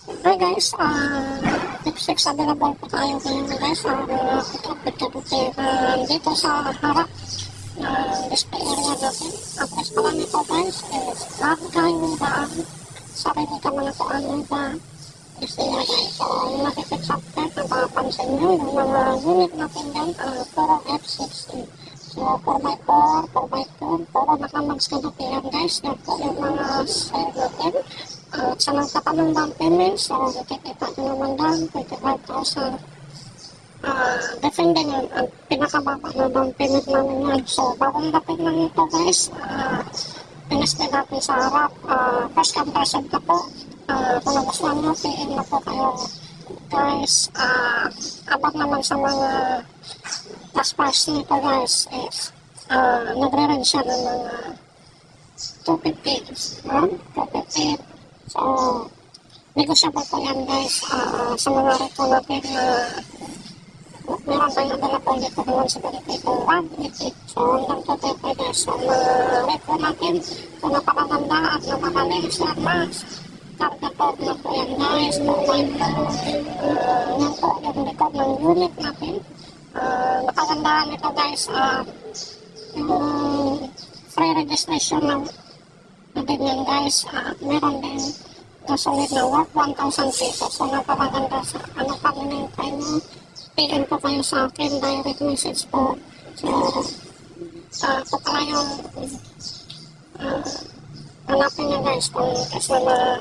Hi guys, tip 6 available po tayo ngayon guys. Dito sa harap ng display area natin. Ang press pala nito guys is lagi kayong daan. Sarili ka mga kuanong ba isila guys. So yung nakikita sa napapansin nyo yung mga unit natin dyan, puro F60. So 4x4, 4x2, puro nakamags ka natin yan guys. Yan po yung mga sale natin. At sa nagtatanong down payment, so nakikita nyo naman down, 25,000. Depende nyo, ang pinakababa na down payment namin yan. So bagong dating lang ito guys, pinasted natin sa harap, first come first serve na po. Kung nagustuhan nyo, PM na po kayo guys. Abang naman sa mga last price nito guys is nagre-range siya ng mga 250, 250. So, negosyable po yan guys. Sa mga reto natin na meron tayong available dito naman sa ganito ito 188. So, hanggang 250 guys. So, mga reto natin, kung napakaganda at napakalinis yan mas karga po na po yan guys. Yan po yung likod ng unit natin. Napagandaan ito guys. Yung free registration ng natin yan guys. Meron din kasunod na worth 1,000 pesos. So napakaganda sa ano pa rin yung time mo. PM po kayo sa akin, direct message po. So po pala yung hanapin nyo guys kung kasi na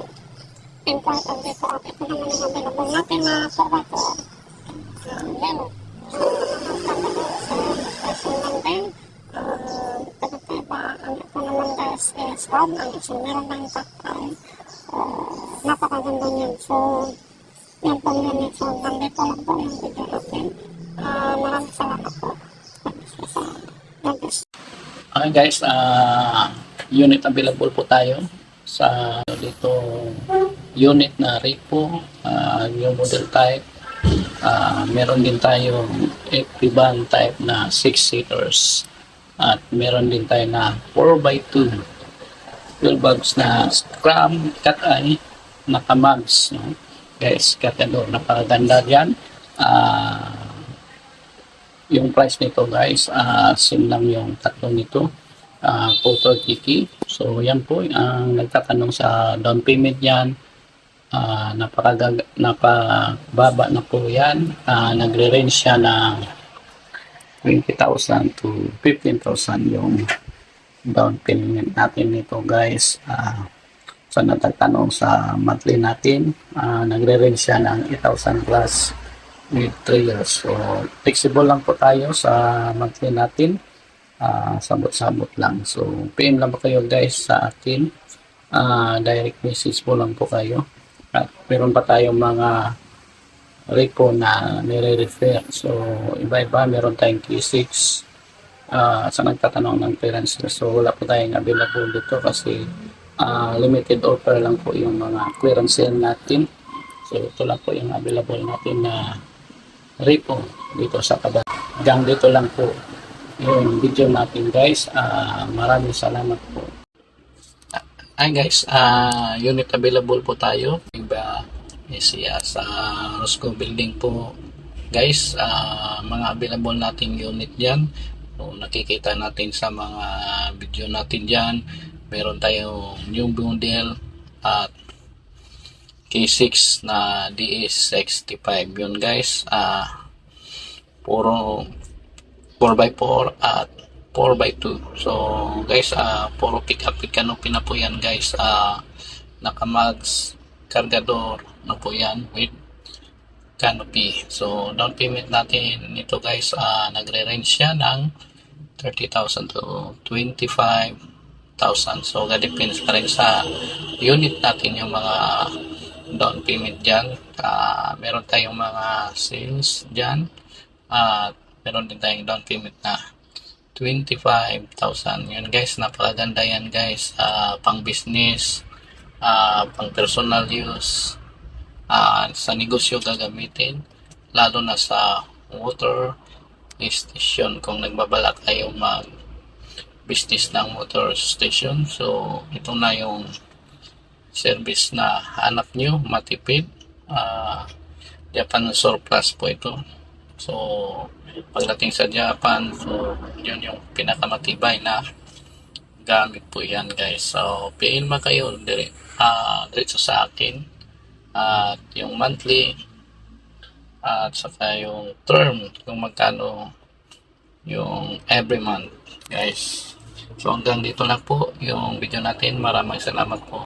important dito. At ito naman yung available natin na 4x4 yellow. So lang din. Ang ito naman guys is round. So meron lang takay. Napakaganda niyan. So yan po yun. So nandito lang po yung video natin. Maraming salamat po. Okay guys, unit available po tayo sa dito unit na Ripo, new model type. Meron din tayo FP van type na 6-seaters at meron din tayo na 4x2 fuel bags na scrum cat eye nakamags, no? Guys, katado napakaganda yan. Yung price nito guys, same lang yung tatlo nito, 430. So yan po ang nagtatanong sa down payment yan. Napababa na po yan. Nagre-range siya ng 20,000 to 15,000 yung down payment natin nito guys. So nagtatanong sa monthly natin, nagre-range siya ng 8,000 plus with 3 years. So flexible lang po tayo sa monthly natin. Sabot-sabot lang. So PM lang po kayo guys sa akin. Direct message po lang po kayo. At meron pa tayong mga repo na nire-refer. So iba-iba, meron tayong K6 sa nagtatanong ng clearance. So wala po tayong available dito kasi limited offer lang po yung mga clearance sale natin. So ito lang po yung available natin na repo dito sa Kabagang. Dito lang po yung video natin guys. Maraming salamat po. Hi guys, unit available po tayo. Iba siya sa Roscoe Building po guys. Mga available nating unit dyan. So, nakikita natin sa mga video natin dyan. Meron tayong new model at K6 na DS65 yun guys. Puro 4x4 at 4x2. So guys, puro pick up canopy na po yan guys. Nakamags, kargador na po yan with canopy. So down payment natin nito guys, nagre-range siya ng 30,000 to 25,000. So depends pa rin sa unit natin yung mga down payment dyan. Meron tayong mga sales dyan at meron din tayong down payment na 25,000. Yun guys, napakaganda yan guys. Pang business, pang personal use, sa negosyo gagamitin, lalo na sa water station kung nagbabalak kayo mag business ng motor station. So ito na yung service na hanap nyo, matipid. Japan surplus po ito. So, pagdating sa Japan, so, yun yung pinakamatibay na gamit po yan, guys. So, PN ma kayo diretso sa akin. At yung monthly, at saka yung term, kung magkano yung every month, guys. So, hanggang dito lang po yung video natin. Maraming salamat po.